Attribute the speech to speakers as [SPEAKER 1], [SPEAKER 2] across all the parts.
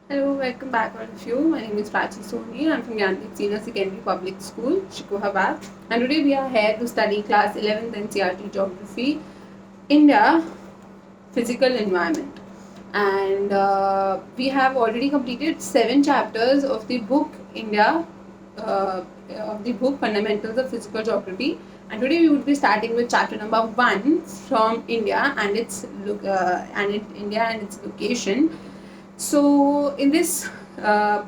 [SPEAKER 1] Hello, welcome back all of you. My name is Prachi Soni. I'm from Gyandeep Senior Secondary Public School, Shikohabad. And today we are here to study class 11th NCERT Geography, India, Physical Environment. And we have already completed 7 chapters of the book India, uh, of the book Fundamentals of Physical Geography. And today we would be starting with chapter number 1 from India and its India and its location. So, in this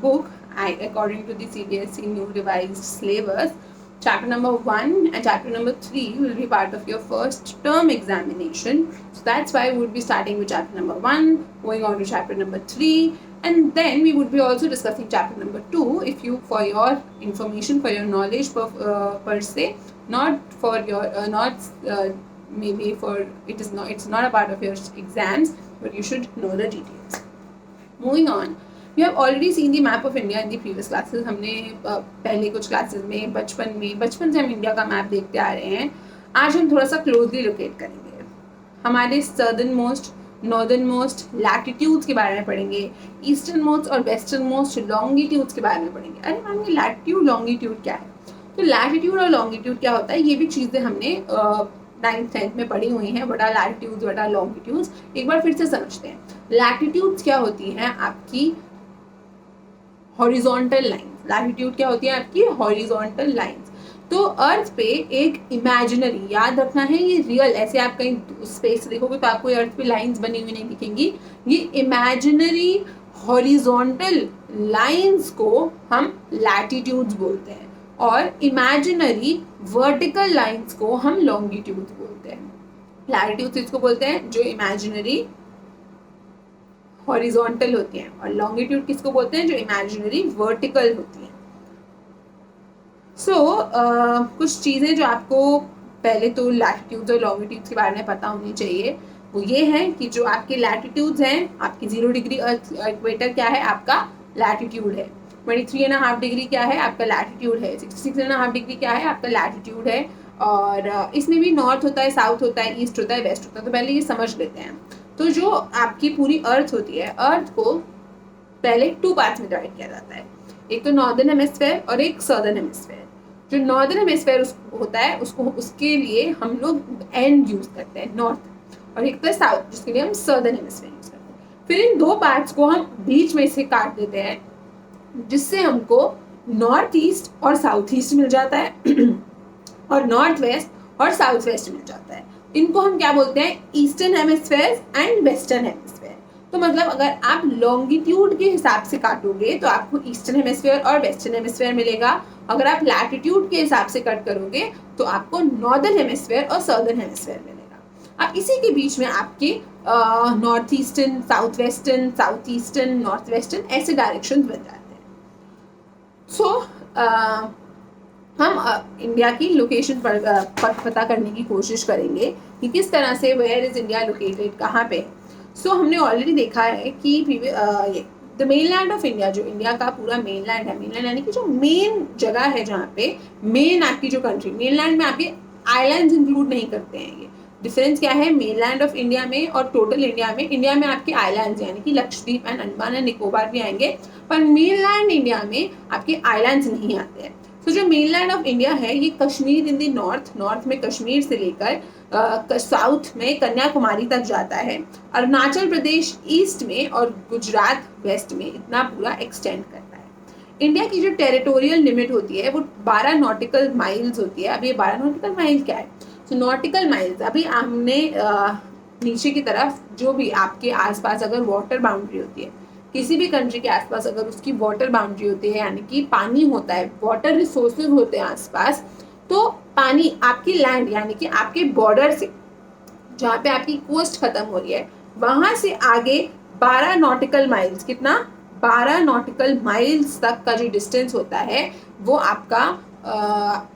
[SPEAKER 1] book, according to the CBSE New Revised Syllabus, chapter number 1 and chapter number 3 will be part of your first term examination. So, that's why we would be starting with chapter number 1, going on to chapter number 3, and then we would be also discussing chapter number 2 if you, for your information, for your knowledge per se, not for your, maybe for, it's not a part of your exams, but you should know the details. Moving on, we have already seen the map of India in the previous classes. हमने पहले कुछ classes में बचपन से हम India का map देखते आ रहे हैं. आज हम थोड़ा सा क्लोजली लोकेट करेंगे. हमारे southern most, northern most latitudes के बारे में पढ़ेंगे, ईस्टर्न मोस्ट और वेस्टर्न मोस्ट लॉन्गिट्यूड्स के बारे में पढ़ेंगे. अरे मैम, ये लैटिट्यूड लॉन्गिट्यूड क्या है? तो लैटिट्यूड और लॉन्गिट्यूड क्या होता है, ये भी चीज़ें हमने 9th-10th में पढ़ी हुई हैं. बड़ा लैटिट्यूड्स, बड़ा लॉन्गिट्यूड्स, एक बार फिर से समझते हैं. लैटिट्यूड्स क्या होती हैं? आपकी हॉरिजॉन्टल लाइंस. लैटिट्यूड क्या होती है? आपकी हॉरिजॉन्टल लाइंस. तो अर्थ पे एक इमेजिनरी, याद रखना है ये रियल, ऐसे आप कहीं स्पेस देखोगे तो आपको अर्थ पे लाइंस बनी हुई नहीं दिखेंगी. ये इमेजिनरी हॉरिजॉन्टल लाइंस को हम लैटिट्यूड्स बोलते हैं और इमेजिनरी वर्टिकल लाइंस को हम लॉन्गिट्यूड्स बोलते हैं. लैटिट्यूड्स इसको बोलते हैं जो इमेजिनरी हॉरिजॉन्टल होती हैं, और लॉन्गिट्यूड किसको बोलते हैं? जो इमेजिनरी वर्टिकल होती हैं. कुछ चीज़ें जो आपको पहले तो लैटिट्यूड्स और लॉन्गिट्यूड्स के बारे में पता होनी चाहिए, वो ये है कि जो आपके लैटिट्यूड्स हैं, आपकी 0 डिग्री इक्वेटर क्या है? आपका लैटिट्यूड है. 23.5 डिग्री क्या है? आपका लैटिट्यूड है. 66.5 डिग्री क्या है? आपका लैटिट्यूड है. और इसमें भी नॉर्थ होता है, साउथ होता है, ईस्ट होता है, वेस्ट होता है. तो पहले ये समझ लेते हैं. तो जो आपकी पूरी अर्थ होती है, अर्थ को पहले 2 पार्ट्स में डिवाइड किया जाता है. एक तो नॉर्दर्न हेमिस्फेयर और एक सदर्न हेमिस्फेयर. जो नॉर्दर्न हेमिस्फेयर होता है उसके लिए हम लोग एन यूज करते हैं, नॉर्थ, और एक तो साउथ जिसके लिए हम सदर्न हेमिस्फेयर यूज करते हैं. फिर इन 2 पार्ट्स को हम बीच में से काट देते हैं, जिससे हमको नॉर्थ ईस्ट और साउथ ईस्ट मिल जाता है और नॉर्थ वेस्ट और साउथ वेस्ट मिल जाता है. इनको हम क्या बोलते हैं? Eastern hemisphere and western hemisphere. तो मतलब अगर आप लॉन्गिट्यूड के हिसाब से काटोगे तो आपको ईस्टर्न हेमिस्फेयर और वेस्टर्न हेमिस्फेयर मिलेगा. अगर आप लैटिट्यूड के हिसाब से कट करोगे तो आपको नॉर्दर्न हेमिस्फेयर और सदर्न हेमिस्फेयर मिलेगा. अब इसी के बीच में आपके north eastern, south western, south eastern, north western, ऐसे डायरेक्शन बन जाते हैं. हम इंडिया की लोकेशन पर पता करने की कोशिश करेंगे कि किस तरह से वेयर इज इंडिया लोकेटेड, कहाँ पे. हमने ऑलरेडी देखा है कि द मेनलैंड ऑफ इंडिया, जो इंडिया का पूरा मेनलैंड है, मेनलैंड यानी कि जो मेन जगह है जहाँ पे मेन आपकी जो कंट्री, मेनलैंड में आपके आइलैंड्स इंक्लूड नहीं करते हैं. ये डिफरेंस क्या है मेनलैंड ऑफ इंडिया में और टोटल इंडिया में? इंडिया में आपके आइलैंड्स यानी कि लक्षद्वीप एंड अंडमान एंड निकोबार भी आएंगे, पर मेनलैंड इंडिया में आपके आइलैंड्स नहीं आते हैं. तो जो मेनलैंड ऑफ इंडिया है, ये कश्मीर इन दी नॉर्थ में कश्मीर से लेकर साउथ में कन्याकुमारी तक जाता है, अरुणाचल प्रदेश ईस्ट में और गुजरात वेस्ट में, इतना पूरा एक्सटेंड करता है. इंडिया की जो टेरिटोरियल लिमिट होती है वो 12 नॉटिकल माइल्स होती है. अब ये 12 नॉटिकल माइल क्या है? तो नॉटिकल माइल्स, अभी हमने नीचे की तरफ जो भी आपके आसपास अगर वाटर बाउंड्री होती है, किसी भी कंट्री के आसपास अगर उसकी वाटर बाउंड्री होती है यानी कि पानी होता है, वाटर रिसोर्सेज होते हैं आसपास, तो पानी आपकी लैंड यानी कि आपके बॉर्डर से, जहाँ पे आपकी कोस्ट खत्म हो रही है, वहां से आगे 12 नॉटिकल माइल्स, कितना? 12 नॉटिकल माइल्स तक का जो डिस्टेंस होता है वो आपका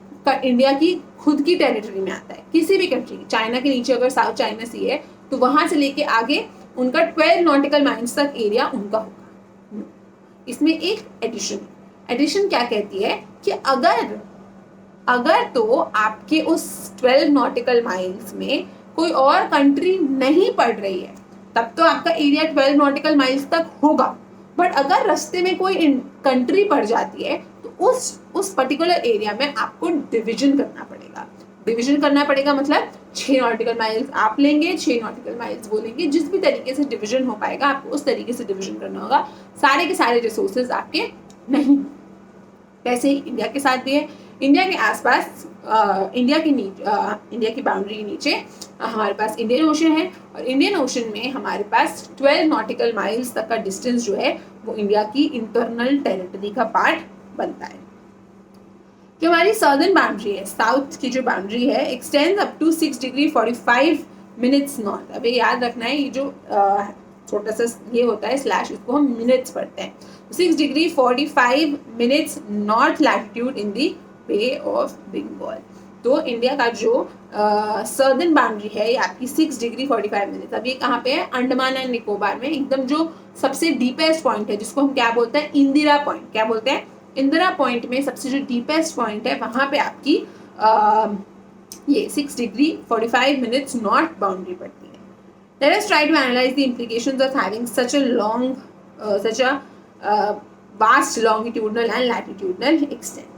[SPEAKER 1] इंडिया की खुद की टेरिटरी में आता है. किसी भी कंट्री की, चाइना के नीचे अगर साउथ चाइना सी है तो वहां से लेके आगे उनका 12 नॉटिकल माइल्स तक एरिया उनका होगा. इसमें एक एडिशन क्या कहती है कि अगर तो आपके उस 12 नॉटिकल माइल्स में कोई और कंट्री नहीं पड़ रही है, तब तो आपका एरिया 12 नॉटिकल माइल्स तक होगा. बट अगर रास्ते में कोई कंट्री पड़ जाती है तो उस पर्टिकुलर एरिया में आपको डिवीजन करना पड़ेगा। डिवीजन करना पड़ेगा मतलब 6 नॉटिकल माइल्स आप लेंगे, 6 नॉटिकल माइल्स वो लेंगे, जिस भी तरीके से डिवीजन हो पाएगा आपको उस तरीके से डिवीजन करना होगा। सारे के सारे रिसोर्सेज आपके नहीं। वैसे ही इंडिया के साथ भी है। इंडिया के आसपास इंडिया की बाउंड्री के नीचे हमारे पास इंडियन ओशन है, और इंडियन ओशन में हमारे पास 12 नॉटिकल माइल्स तक का डिस्टेंस जो है वो इंडिया की इंटरनल टेरिटरी का पार्ट बनता है। जो हमारी सदर्न बाउंड्री है, साउथ की जो बाउंड्री है, extends up to 6 degree 45 minutes north. अब ये याद रखना है, ये जो छोटा सा ये होता है स्लैश, इसको हम मिनट्स पढ़ते हैं। 6 degree 45 minutes north latitude in the Bay of Bengal. तो इंडिया का जो सदर्न बाउंड्री है ये आपकी 6 डिग्री 45 मिनट्स। अब ये कहाँ पे है? अंडमान एंड निकोबार में, एकदम जो सबसे डीपेस्ट पॉइंट है जिसको हम क्या बोलते हैं? इंदिरा पॉइंट। क्या बोलते हैं? इंदिरा पॉइंट में सबसे जो डीपेस्ट पॉइंट है वहां पे आपकी ये 6 डिग्री 45 मिनट्स नॉर्थ बाउंड्री पड़ती है। Let us try to analyze the implications of having such a vast longitudinal and latitudinal extent.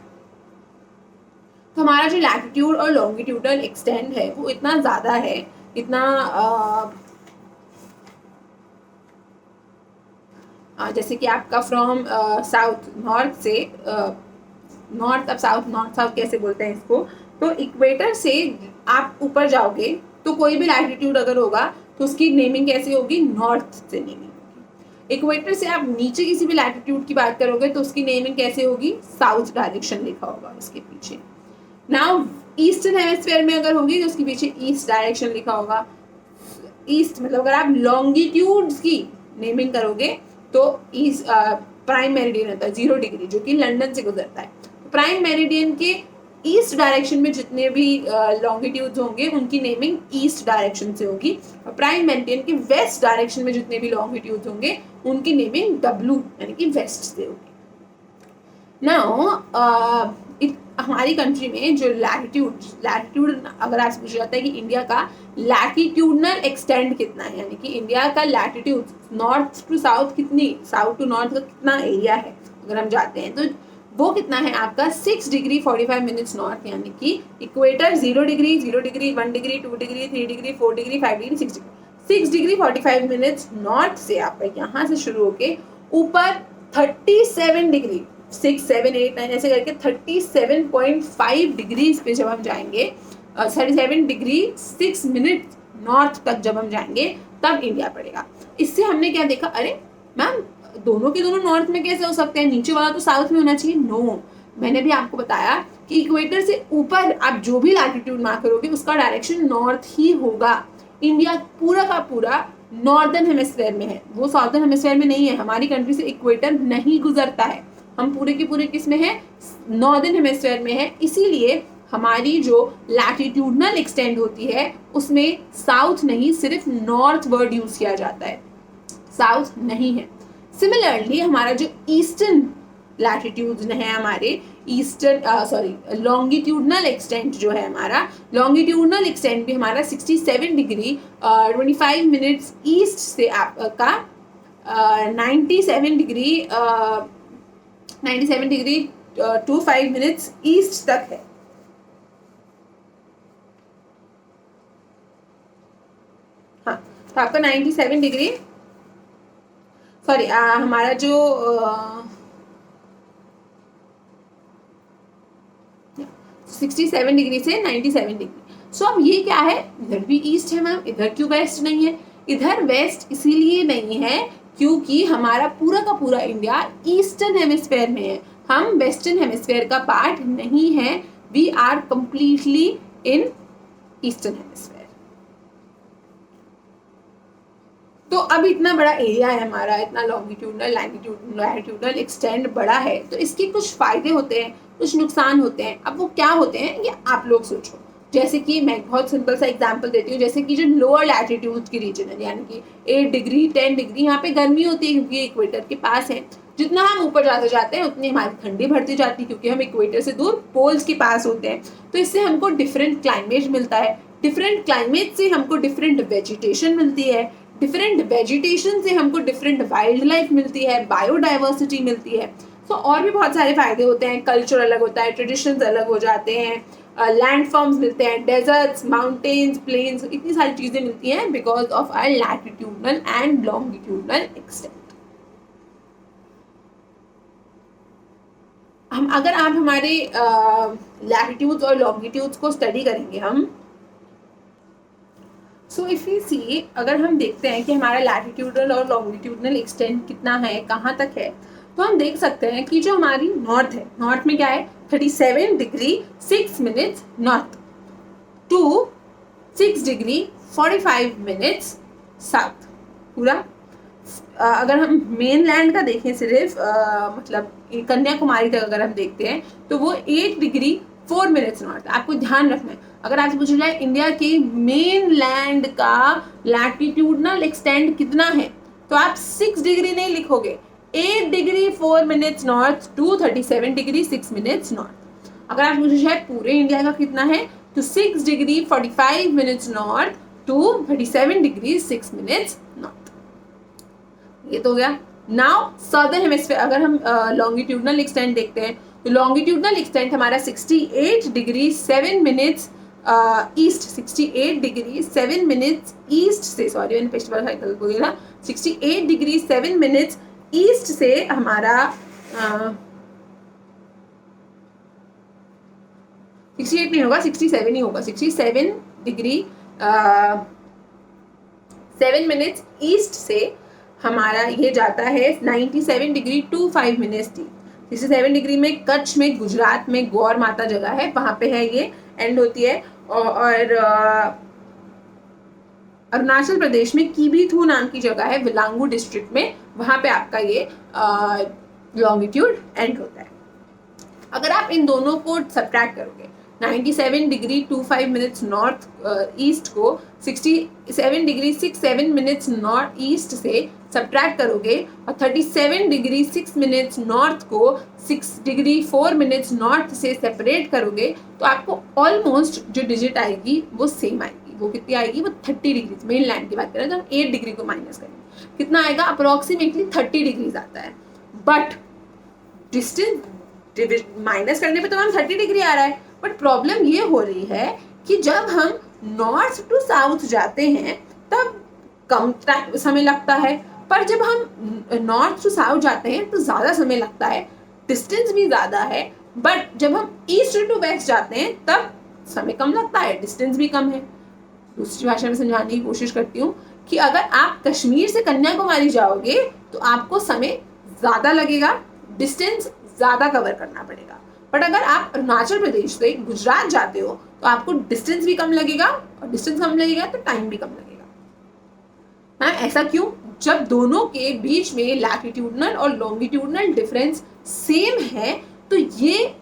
[SPEAKER 1] तो हमारा जो लैटिट्यूड और लॉन्गिट्यूडनल एक्सटेंड है वो इतना ज़्यादा है, इतना जैसे कि आपका फ्रॉम साउथ नॉर्थ से नॉर्थ, अब साउथ नॉर्थ साउथ कैसे बोलते हैं इसको, तो इक्वेटर से आप ऊपर जाओगे तो कोई भी लैटिट्यूड अगर होगा तो उसकी नेमिंग कैसे होगी? नॉर्थ से नेमिंग होगी। इक्वेटर से आप नीचे किसी भी लैटिट्यूड की बात करोगे तो उसकी नेमिंग कैसे होगी? साउथ डायरेक्शन लिखा होगा उसके पीछे। नाउ ईस्टर्न हेमिस्फीयर में अगर होगी तो उसके पीछे ईस्ट डायरेक्शन लिखा होगा। ईस्ट मतलब अगर आप लॉन्गिट्यूड्स की नेमिंग करोगे तो ईस्ट प्राइम मेरिडियन होता है 0 डिग्री, जो कि लंदन से गुजरता है। प्राइम मेरिडियन के ईस्ट डायरेक्शन में जितने भी लॉन्गिट्यूड्स होंगे उनकी नेमिंग ईस्ट डायरेक्शन से होगी, और प्राइम मेरिडियन के वेस्ट डायरेक्शन में जितने भी लॉन्गिट्यूड्स होंगे उनकी नेमिंग डब्ल्यू यानी कि वेस्ट से होगी। नाउ हमारी कंट्री में जो लैटिट्यूड अगर आपसे पूछा जाता है कि इंडिया का लैटिट्यूडनल एक्सटेंड कितना है, यानी कि इंडिया का लैटिट्यूड नॉर्थ टू साउथ कितनी, साउथ टू नॉर्थ का कितना एरिया है अगर हम जाते हैं, तो वो कितना है आपका 6 डिग्री 45 मिनट्स नॉर्थ, यानी कि equator 0 degree 1 degree 2 degree 3 degree 4 degree 5 degree 6 degree 45 minutes north से आपका यहाँ से शुरू होके ऊपर 37 डिग्री 6 7 8 9 ऐसे करके 37.5 डिग्रीज पे जब हम जाएंगे, 37 डिग्री 6 मिनट नॉर्थ तक जब हम जाएंगे तब इंडिया पड़ेगा। इससे हमने क्या देखा? अरे मैम दोनों के दोनों नॉर्थ में कैसे हो सकते हैं? नीचे वाला तो साउथ में होना चाहिए। नो, मैंने भी आपको बताया कि इक्वेटर से ऊपर आप जो भी लैटिट्यूड मार्क करोगे उसका डायरेक्शन नॉर्थ ही होगा। इंडिया पूरा का पूरा नॉर्दर्न हेमिस्फीयर में है, वो साउदर्न हेमिस्फीयर में नहीं है। हमारी कंट्री से इक्वेटर नहीं गुजरता है, हम पूरे के पूरे किस में है? नॉर्दर्न हेमिस्फीयर में है। इसीलिए हमारी जो लैटिट्यूडनल एक्सटेंड होती है उसमें साउथ नहीं सिर्फ नॉर्थ वर्ड यूज किया जाता है, साउथ नहीं है। सिमिलरली हमारा जो ईस्टर्न लैटिट्यूड है, हमारे ईस्टर्न लॉन्गिट्यूडनल एक्सटेंट जो है, हमारा लॉन्गिट्यूडनल एक्सटेंट भी हमारा 67 डिग्री 25 मिनट्स ईस्ट से आपका 97 डिग्री 25 मिनट्स ईस्ट तक है। हाँ, तो आपका 97 डिग्री हमारा जो 67 डिग्री से 97 डिग्री। सो अब ये क्या है? इधर भी ईस्ट है मैम, इधर क्यों वेस्ट नहीं है? इधर वेस्ट इसीलिए नहीं है क्योंकि हमारा पूरा का पूरा इंडिया ईस्टर्न हेमिस्फीयर में है, हम वेस्टर्न हेमिस्फीयर का पार्ट नहीं है। We are completely in eastern hemisphere. तो अब इतना बड़ा एरिया है हमारा, इतना लॉन्गिट्यूडनल लैटिट्यूडनल एक्सटेंड बड़ा है, तो इसके कुछ फायदे होते हैं, कुछ नुकसान होते हैं। अब वो क्या होते हैं ये आप लोग सोचो। जैसे कि मैं बहुत सिंपल सा एग्जांपल देती हूँ, जैसे कि जो लोअर लैटिट्यूड की रीजन है, यानी कि 8 डिग्री 10 डिग्री यहाँ पे गर्मी होती है क्योंकि इक्वेटर के पास है। जितना हम ऊपर जाते जाते हैं उतनी हमारी ठंडी बढ़ती जाती है क्योंकि हम इक्वेटर से दूर पोल्स के पास होते हैं। तो इससे हमको डिफरेंट क्लाइमेट मिलता है, डिफरेंट क्लाइमेट से हमको डिफरेंट वेजिटेशन मिलती है, डिफरेंट वेजिटेशन से हमको डिफरेंट वाइल्ड लाइफ मिलती है, बायोडाइवर्सिटी मिलती है। तो और भी बहुत सारे फायदे होते हैं, कल्चर अलग होता है, ट्रेडिशंस अलग हो जाते हैं, लैंड फॉर्म्स मिलते हैं, डेजर्ट्स, माउंटेन्स, प्लेन्स, इतनी सारी चीज़ें मिलती हैं because of our latitudinal and longitudinal extent. अगर आप हमारे लैटिट्यूड्स और लॉन्गिट्यूड्स को स्टडी करेंगे हम, सो इफ यू सी, अगर हम देखते हैं कि हमारा लैटिट्यूडनल और लॉन्गिट्यूडनल एक्सटेंट कितना है, कहाँ तक है, तो हम देख सकते हैं कि जो हमारी नॉर्थ है, नॉर्थ में क्या है 37 degree 6 minutes north to 6 degree 45 minutes south पूरा। अगर हम मेन लैंड का देखें सिर्फ मतलब कन्याकुमारी तक अगर हम देखते हैं तो वो 8 डिग्री 4 मिनट्स नॉर्थ। आपको ध्यान रखना है, अगर आपसे पूछा जाए इंडिया के मेन लैंड का लैटिट्यूडनल एक्सटेंट कितना है तो आप 6 डिग्री नहीं लिखोगे, 8 degree 4 minutes north to 37 degree 6 minutes north. अगर आप पूछा जाए पूरे इंडिया का कितना है तो 6 degree 45 minutes north to 37 degree 6 minutes north. ये तो हो गया। नाउ सदर्न हेमिस्फीयर, अगर हम लॉन्गिट्यूडनल एक्सटेंट देखते हैं तो लॉन्गिट्यूडनल एक्सटेंट हमारा 68 degree 7 minutes east, 68 degree 7 minutes east से, सॉरी मैंने पिछले बार साइकिल को गया, 68 डिग्री 7 मिनट्स ईस्ट से हमारा 68 नहीं होगा, 67 ही होगा, 67 डिग्री 7 मिनट्स ईस्ट से हमारा ये जाता है 97 डिग्री 25 मिनट्स टी। 67 डिग्री में कच्छ में, गुजरात में गौर माता जगह है, वहाँ पे है ये एंड होती है। और अरुणाचल प्रदेश में कीबीथू नाम की जगह है विलांगू डिस्ट्रिक्ट में, वहाँ पे आपका ये लॉन्गिट्यूड एंड होता है। अगर आप इन दोनों को सब्ट्रैक्ट करोगे, 97 डिग्री 25 मिनट्स नॉर्थ ईस्ट को 67 डिग्री 67 मिनट्स नॉर्थ ईस्ट से सब्ट्रैक्ट करोगे और 37 डिग्री 6 मिनट्स नॉर्थ को 6 डिग्री 4 मिनट्स नॉर्थ से सेपरेट करोगे तो आपको ऑलमोस्ट जो डिजिट आएगी वो सेम आएगी। वो कितनी आएगी, वो 30 डिग्री, मेन लैंड की बात करें तो हम 8 डिग्री को माइनस करेंगे, कितना आएगा, अप्रोक्सीमेटली 30 डिग्रीज आता है। बट डिस्टेंस माइनस करने पे तो हम 30 डिग्री आ रहा है, बट प्रॉब्लम ये हो रही है कि जब हम नॉर्थ टू साउथ जाते हैं तब कम समय लगता है, पर जब हम नॉर्थ टू साउथ जाते हैं तो ज़्यादा समय लगता है, डिस्टेंस भी ज़्यादा है। बट जब हम ईस्ट टू वेस्ट जाते हैं तब समय कम लगता है, डिस्टेंस भी कम है। दूसरी भाषा में समझाने की कोशिश करती हूँ कि अगर आप कश्मीर से कन्याकुमारी जाओगे तो आपको समय ज़्यादा लगेगा, डिस्टेंस ज़्यादा कवर करना पड़ेगा। बट अगर आप अरुणाचल प्रदेश से गुजरात जाते हो तो आपको डिस्टेंस भी कम लगेगा, और डिस्टेंस कम लगेगा तो टाइम भी कम लगेगा। हाँ, ऐसा क्यों? जब दोनों के बीच में लैटिट्यूडनल और लॉन्गिट्यूडनल डिफरेंस सेम है तो ये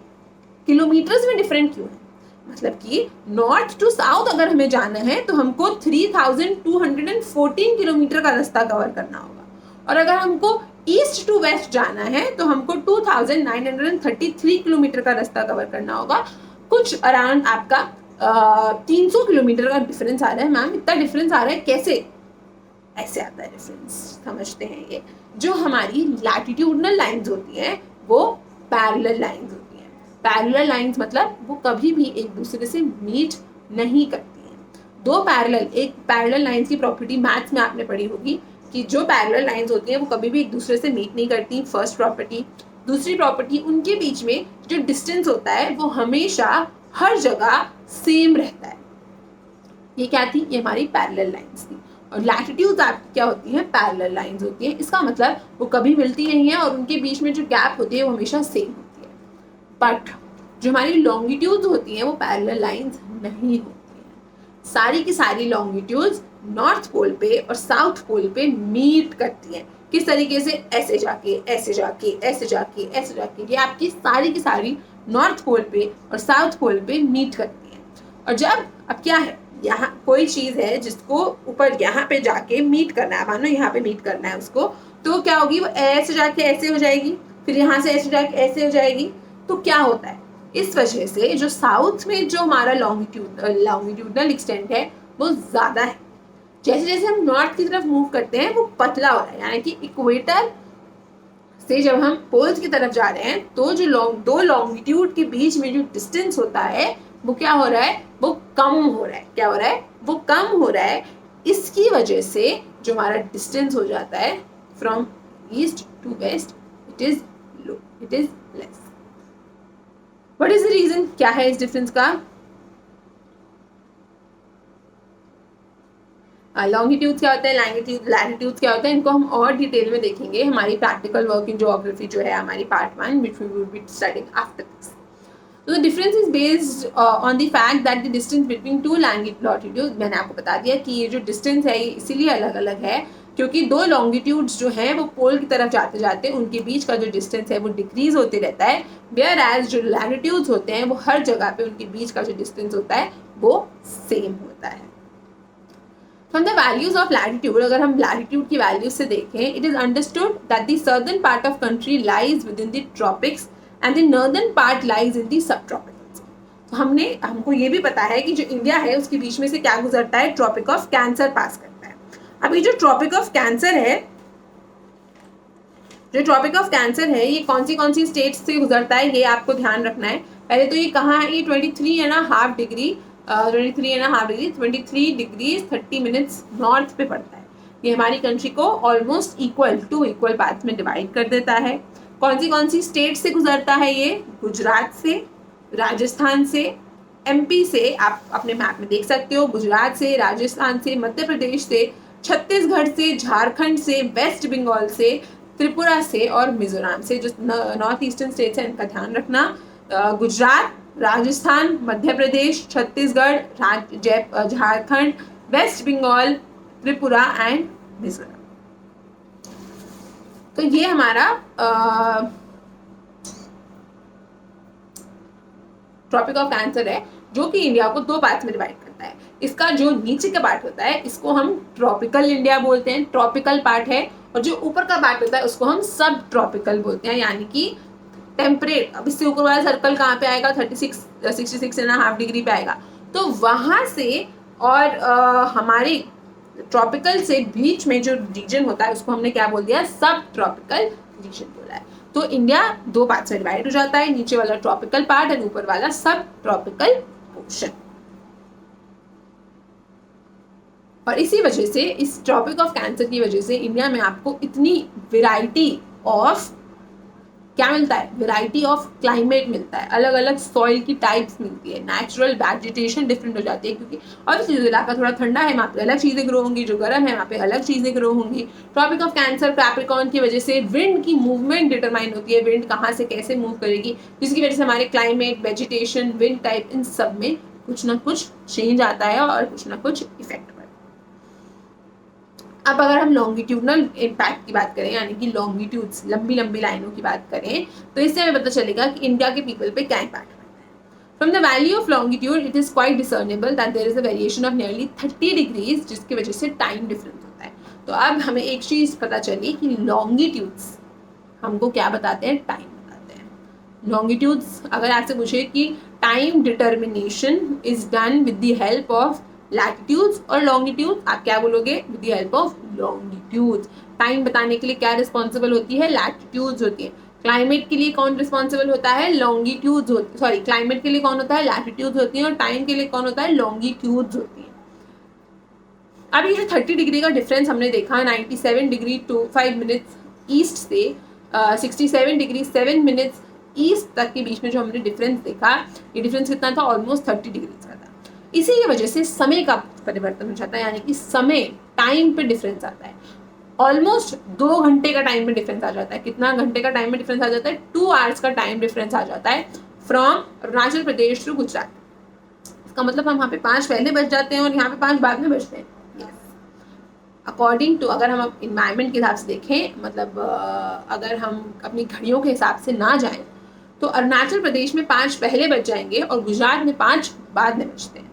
[SPEAKER 1] किलोमीटर्स में डिफरेंट क्यों है? मतलब कि नॉर्थ टू साउथ अगर हमें जाना है तो हमको 3214 किलोमीटर का रास्ता कवर करना होगा, और अगर हमको ईस्ट टू वेस्ट जाना है तो हमको 2933 किलोमीटर का रास्ता कवर करना होगा। कुछ अराउंड आपका 300 किलोमीटर का डिफरेंस आ रहा है। मैम इतना डिफरेंस आ रहा है कैसे? ऐसे आता है डिफरेंस, समझते हैं। ये जो हमारी लैटिट्यूडनल लाइंस होती हैं वो पैरेलल लाइंस होती हैं। पैरेलल लाइंस मतलब वो कभी भी एक दूसरे से मीट नहीं करती हैं। दो पैरेलल, एक पैरेलल लाइंस की प्रॉपर्टी मैथ्स में आपने पढ़ी होगी कि जो पैरेलल लाइंस होती हैं वो कभी भी एक दूसरे से मीट नहीं करती, फर्स्ट प्रॉपर्टी। दूसरी प्रॉपर्टी, उनके बीच में जो डिस्टेंस होता है वो हमेशा हर जगह सेम रहता है। ये क्या थी? ये हमारी पैरेलल लाइंस थी। और लैटिट्यूड्स आपकी क्या होती हैं? पैरेलल लाइंस होती हैं। इसका मतलब वो कभी मिलती नहीं है और उनके बीच में जो गैप होती है वो हमेशा सेम होती है। बट जो हमारी लॉन्गिट्यूड्स होती हैं वो पैरेलल लाइंस नहीं होती हैं। सारी की सारी लॉन्गिट्यूड्स नॉर्थ पोल पे और साउथ पोल पे मीट करती हैं। किस तरीके से? ऐसे जाके, ऐसे जाके, ऐसे जाके, ऐसे जाके। ये आपकी सारी की सारी नॉर्थ पोल पे और साउथ पोल पे मीट करती हैं। और जब अब क्या है, यहाँ कोई चीज़ है जिसको ऊपर यहाँ पे जाके मीट करना है, मानो यहाँ पे मीट करना है उसको, तो क्या होगी? वो ऐसे जाके ऐसे हो जाएगी, फिर यहाँ से ऐसे जाके ऐसे हो जाएगी। तो क्या होता है? इस वजह से जो साउथ में जो हमारा लॉन्गिट्यूडनल एक्सटेंट है वो ज़्यादा है, जैसे जैसे हम नॉर्थ की तरफ मूव करते हैं वो पतला हो रहा है, यानी कि इक्वेटर से जब हम पोल्स की तरफ जा रहे हैं तो जो दो लॉन्गिट्यूड के बीच में जो डिस्टेंस होता है वो क्या हो रहा है, वो कम हो रहा है। क्या हो रहा है, वो कम हो रहा है। इसकी वजह से जो हमारा डिस्टेंस हो जाता है from east to west, it is low, it is less. What is the reason, क्या है इस डिफरेंस का? लॉन्गिट्यूड क्या होता है, लैटिट्यूड क्या होता है, इनको हम और डिटेल में देखेंगे हमारी प्रैक्टिकल वर्क इन ज्योग्राफी जो है हमारी part 1 which we will be studying after this. So the difference is based on the fact that the distance between two longitudes, मैंने आपको बता दिया कि ये जो डिस्टेंस है ये इसीलिए अलग अलग है क्योंकि दो लॉन्गिट्यूड्स जो हैं वो पोल की तरफ जाते जाते उनके बीच का जो डिस्टेंस है वो डिक्रीज होते रहता है, वेयर एज जो लैटिट्यूड्स होते हैं वो हर जगह पे उनके बीच का जो डिस्टेंस होता है वो सेम होता है। From the values of latitude, अगर हम latitude की values से देखें, it is understood that the southern part of country lies within the tropics and the northern part lies in the subtropicals. तो हमको ये भी पता है कि जो इंडिया है उसके बीच में से क्या गुजरता है, ट्रॉपिक ऑफ कैंसर पास करता है। अब ये जो ट्रॉपिक ऑफ कैंसर है, ये कौन सी स्टेट्स से गुजरता है ये आपको ध्यान रखना है। पहले तो ये कहाँ है, ये 23.5 डिग्री 23 डिग्रीज 30 मिनट्स नॉर्थ पे पड़ता है। ये हमारी कंट्री को ऑलमोस्ट इक्वल पार्ट्स में डिवाइड कर देता है। कौन सी स्टेट से गुजरता है ये, गुजरात से, राजस्थान से, एमपी से, आप अपने मैप में देख सकते हो, गुजरात से, राजस्थान से, मध्य प्रदेश से, छत्तीसगढ़ से, झारखंड से, वेस्ट बंगाल से, त्रिपुरा से और मिजोरम से। जो नॉर्थ ईस्टर्न स्टेट्स हैं इनका ध्यान रखना, गुजरात, राजस्थान, मध्य प्रदेश, छत्तीसगढ़, झारखंड, वेस्ट बंगाल, त्रिपुरा एंड मिजोरम। तो ये हमारा ट्रॉपिक ऑफ कैंसर है जो कि इंडिया को दो पार्ट्स में डिवाइड करता है। इसका जो नीचे का पार्ट होता है इसको हम ट्रॉपिकल इंडिया बोलते हैं, ट्रॉपिकल पार्ट है, और जो ऊपर का पार्ट होता है उसको हम सब ट्रॉपिकल बोलते हैं, यानी कि टेम्परेट। अब इससे ऊपर वाला सर्कल कहाँ पे आएगा, 66.5 डिग्री पे आएगा। तो वहां से और हमारे ट्रॉपिकल से बीच में जो रीजन होता है उसको हमने क्या बोल दिया, सब ट्रॉपिकल रीजन बोला है। तो इंडिया दो पार्ट में डिवाइड हो जाता है, नीचे वाला ट्रॉपिकल पार्ट और ऊपर वाला सब ट्रॉपिकल पोर्शन। और इसी वजह से, इस ट्रॉपिक ऑफ कैंसर की वजह से इंडिया में आपको इतनी वैरायटी ऑफ क्या मिलता है, वैरायटी ऑफ क्लाइमेट मिलता है, अलग अलग सॉइल की टाइप्स मिलती है, नेचुरल वेजिटेशन डिफरेंट हो जाती है क्योंकि ऑब्वियसली जो इलाका थोड़ा ठंडा है वहाँ पे अलग चीज़ें ग्रो होंगी, जो गर्म है वहाँ पे अलग चीज़ें ग्रो होंगी। ट्रॉपिक ऑफ कैंसर कैप्रिकॉर्न की वजह से विंड की मूवमेंट डिटरमाइन होती है, विंड कहाँ से कैसे मूव करेगी, जिसकी वजह से हमारे climate, vegetation, wind type in सब में कुछ ना कुछ चेंज आता है और कुछ ना कुछ इफेक्ट पड़ता है। अब अगर हम लॉन्गिट्यूडनल इम्पैक्ट की बात करें, यानी कि लॉन्गिट्यूड्स, लंबी लंबी लाइनों की बात करें, तो इससे हमें पता चलेगा कि इंडिया के पीपल पे क्या इम्पैक्ट पड़ता है। From the value of longitude it is quite discernible that there is a variation of nearly 30 degrees, जिसकी वजह से टाइम डिफरेंस होता है। तो अब हमें एक चीज पता चली कि लॉन्गिट्यूड्स हमको क्या बताते हैं, टाइम बताते हैं। लॉन्गिट्यूड्स अगर आपसे पूछे कि time determination is done with the help of latitudes और लॉन्गिट्यूड, आप क्या बोलोगे, with the help of longitudes. Time बताने के लिए क्या रिस्पॉन्सिबल होती है, लैटिट्यूड्स होती है। क्लाइमेट के लिए कौन रिस्पॉन्सिबल होता है, लॉन्गिट्यूड्स होती, सॉरी क्लाइमेट के लिए कौन होता है, लैटिट्यूड्स होती है, और टाइम के लिए कौन होता है, लॉन्गिट्यूड्स होती है। अब ये 30 डिग्री का डिफरेंस हमने देखा, 97 डिग्री 5 मिनट्स ईस्ट से 67 डिग्री 7 मिनट्स ईस्ट तक के बीच में जो हमने डिफरेंस देखा, ये डिफरेंस कितना था, ऑलमोस्ट 30 डिग्री का था। इसी की वजह से समय का परिवर्तन हो जाता है, यानी कि समय, टाइम पे डिफरेंस आता है। ऑलमोस्ट 2 घंटे का टाइम में डिफरेंस आ जाता है। कितना घंटे का टाइम में डिफरेंस आ जाता है, 2 आवर्स का टाइम डिफरेंस आ जाता है फ्रॉम अरुणाचल प्रदेश टू गुजरात। इसका मतलब हम वहाँ पे 5 पहले बज जाते हैं और यहाँ पे 5 बाद में बजते हैं। अकॉर्डिंग टू, अगर हम इन्वायरमेंट के हिसाब से देखें, मतलब अगर हम अपनी घड़ियों के हिसाब से ना जाएं तो अरुणाचल प्रदेश में 5 पहले बज जाएंगे और गुजरात में 5 बाद में बजते हैं।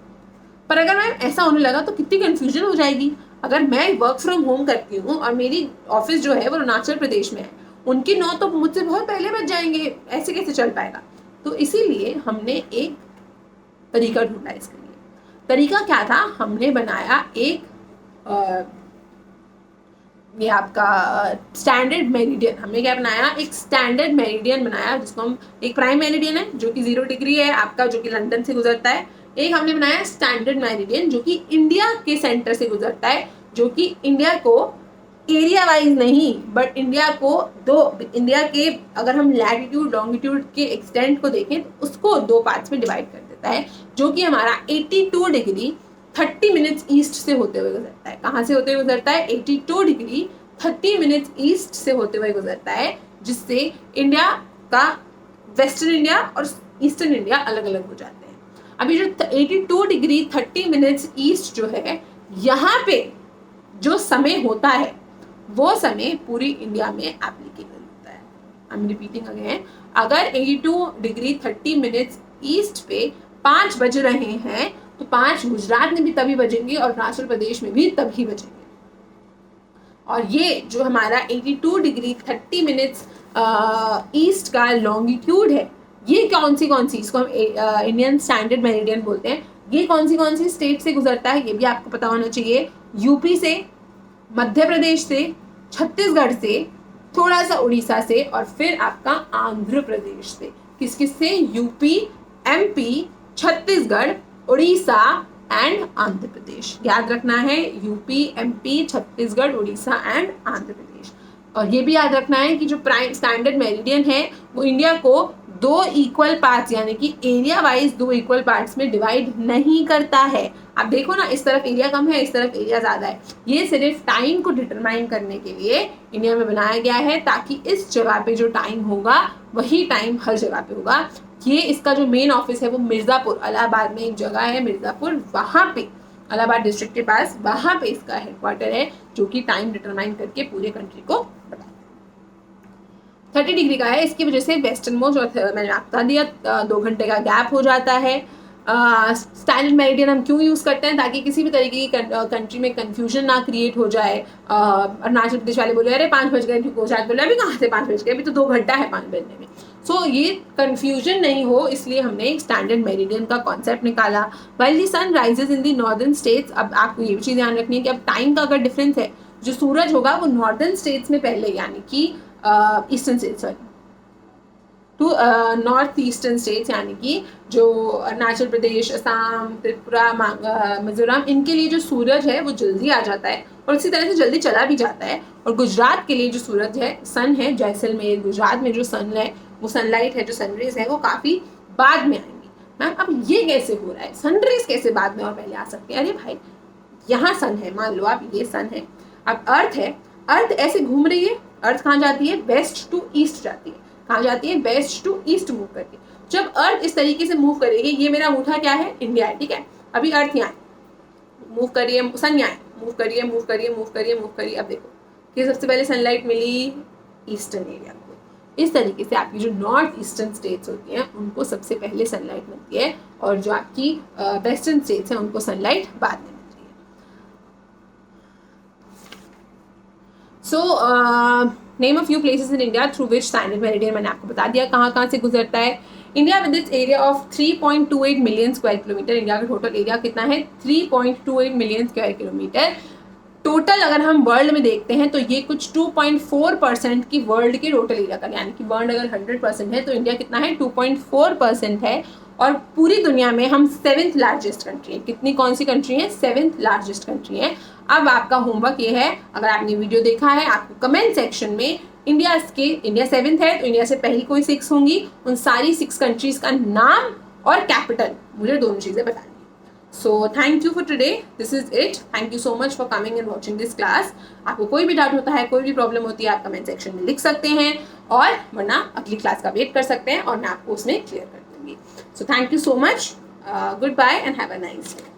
[SPEAKER 1] पर अगर मैम ऐसा होने लगा तो कितनी कन्फ्यूजन हो जाएगी। अगर मैं वर्क फ्रॉम होम करती हूँ और मेरी ऑफिस जो है वो अरुणाचल प्रदेश में है, उनके 9 तो मुझसे बहुत पहले बज जाएंगे, ऐसे कैसे चल पाएगा। तो इसीलिए हमने एक तरीका ढूंढा इसके लिए। तरीका क्या था, हमने बनाया एक ये आपका स्टैंडर्ड मेरिडियन, हमने क्या बनाया, एक स्टैंडर्ड मेरिडियन बनाया जिसको हम, एक प्राइम मेरिडियन है जो कि 0 डिग्री है आपका, जो कि लंदन से गुजरता है। एक हमने बनाया स्टैंडर्ड मेरिडियन जो कि इंडिया के सेंटर से गुजरता है, जो कि इंडिया को एरिया वाइज नहीं बट इंडिया को इंडिया के अगर हम लैटिट्यूड लॉन्गिट्यूड के एक्सटेंट को देखें तो उसको 2 पार्ट्स में डिवाइड कर देता है, जो कि हमारा 82 डिग्री 30 मिनट्स ईस्ट से होते हुए गुजरता है। कहाँ से होते हुए गुजरता है? 82 डिग्री 30 मिनट्स ईस्ट से होते हुए गुजरता है, जिससे इंडिया का वेस्टर्न इंडिया और ईस्टर्न इंडिया अलग अलग हो जाते हैं। अभी जो 82 डिग्री 30 मिनट्स ईस्ट जो है, यहाँ पे जो समय होता है वो समय पूरी इंडिया में एप्लीकेबल होता है। आई एम रिपीटिंग अगेन, अगर 82 डिग्री 30 मिनट्स ईस्ट पे 5 बज रहे हैं तो 5 गुजरात में भी तभी बजेंगे और अरुणाचल प्रदेश में भी तभी बजेंगे। और ये जो हमारा 82 डिग्री 30 मिनट्स ईस्ट का लॉन्गिट्यूड है, ये कौन सी इसको हम इंडियन स्टैंडर्ड मेरिडियन बोलते हैं। ये कौन सी स्टेट से गुजरता है ये भी आपको पता होना चाहिए। यूपी से, मध्य प्रदेश से, छत्तीसगढ़ से, थोड़ा सा उड़ीसा से और फिर आपका आंध्र प्रदेश से। किस किस से? UP, MP, Chhattisgarh, Orissa and Andhra Pradesh. याद रखना है, UP, MP, Chhattisgarh, Orissa and Andhra Pradesh. और ये भी याद रखना है कि जो प्राइम स्टैंडर्ड मेरिडियन है वो इंडिया को 2 इक्वल पार्ट्स यानी कि एरिया वाइज 2 इक्वल पार्ट्स में डिवाइड नहीं करता है। आप देखो ना, इस तरफ एरिया कम है, इस तरफ एरिया ज़्यादा है। ये सिर्फ टाइम को डिटरमाइन करने के लिए इंडिया में बनाया गया है, ताकि इस जगह पे जो टाइम होगा वही टाइम हर जगह पे होगा। ये इसका जो मेन ऑफिस है वो मिर्ज़ापुर, इलाहाबाद में एक जगह है मिर्ज़ापुर, वहाँ पे इलाहाबाद डिस्ट्रिक्ट के पास, वहाँ पे इसका हेडक्वार्टर है, जो कि टाइम डिटरमाइन करके पूरे कंट्री को बताता है। 30 डिग्री का है, इसकी वजह से वेस्टर्न मोस्ट, और मैंने आपको बता दिया 2 घंटे का गैप हो जाता है। स्टैंडर्ड मेरिडियन हम क्यों यूज़ करते हैं? ताकि किसी भी तरीके की कंट्री में कन्फ्यूजन ना क्रिएट हो जाए। अरुणाचल प्रदेश वाले बोले अरे 5 बज गए, गुजरात बोले अभी कहाँ से 5 बज गए, अभी तो 2 घंटा है 5 बजने में। सो ये कन्फ्यूजन नहीं हो, इसलिए हमने एक स्टैंडर्ड मेरिडियन का कॉन्सेप्ट निकाला। While the sun rises in the northern states, अब आपको ये भी चीज़ ध्यान रखनी है कि अब टाइम का अगर डिफरेंस है, जो सूरज होगा वो नॉर्दर्न स्टेट्स में पहले, यानी कि eastern states, sorry to north eastern states, यानी कि जो अरुणाचल प्रदेश, असम, त्रिपुरा, मिजोरम, इनके लिए जो सूरज है वो जल्दी आ जाता है और इसी तरह से जल्दी चला भी जाता है। और गुजरात के लिए जो सूरज है, सन है, जैसलमेर गुजरात में जो सन है, वो सनलाइट है, जो सनरेज है, वो काफ़ी बाद में आएंगी। मैम अब ये कैसे हो रहा है? सनरेज कैसे बाद में और पहले आ सकते हैं? अरे भाई, यहाँ सन है, मान लो आप ये सन है, अब अर्थ है, अर्थ ऐसे घूम रही है, अर्थ कहाँ जाती है? वेस्ट टू ईस्ट जाती है। कहाँ जाती है? वेस्ट टू ईस्ट मूव करके। जब अर्थ इस तरीके से मूव करेगी, ये मेरा अंगूठा क्या है? इंडिया है, ठीक है। अभी अर्थ यहाँ मूव करिए, सन यहाँ मूव करिए, मूव करिए, मूव करिए, मूव करिए। अब देखो कि सबसे पहले सनलाइट मिली ईस्टर्न एरिया को। इस तरीके से आपकी जो नॉर्थ ईस्टर्न स्टेट्स होती हैं उनको सबसे पहले सनलाइट मिलती है, और जो आपकी वेस्टर्न स्टेट्स हैं उनको सनलाइट बाद में मिलती है। So name of few places in India through which standard meridian मैंने आपको बता दिया कहाँ कहाँ से गुजरता है। India with its area of 3.28 million square kilometre, India का टोटल एरिया कितना है? 3.28 मिलियन स्क्वायर किलोमीटर। टोटल अगर हम वर्ल्ड में देखते हैं तो ये कुछ 2.4% की वर्ल्ड के टोटल एरिया का, यानी कि वर्ल्ड अगर 100% है तो इंडिया कितना है? 2.4% है। और पूरी दुनिया में हम 7th लार्जेस्ट कंट्री है। कितनी, कौन सी कंट्री है? 7th लार्जेस्ट कंट्री है। अब आपका होमवर्क ये है, अगर आपने वीडियो देखा है, आपको कमेंट सेक्शन में इंडिया 7th है तो इंडिया से पहली कोई 6 होंगी, उन सारी 6 कंट्रीज का नाम और कैपिटल मुझे दोनों चीज़ें बतानी। So thank you for today. This is it. Thank you so much for coming and watching this class. आपको कोई भी डाउट होता है, कोई भी प्रॉब्लम होती है, आप कमेंट सेक्शन में लिख सकते हैं, और वरना अगली क्लास का वेट कर सकते हैं और मैं आपको उसमें क्लियर कर दूंगी। So thank you so much. Goodbye and have a nice day.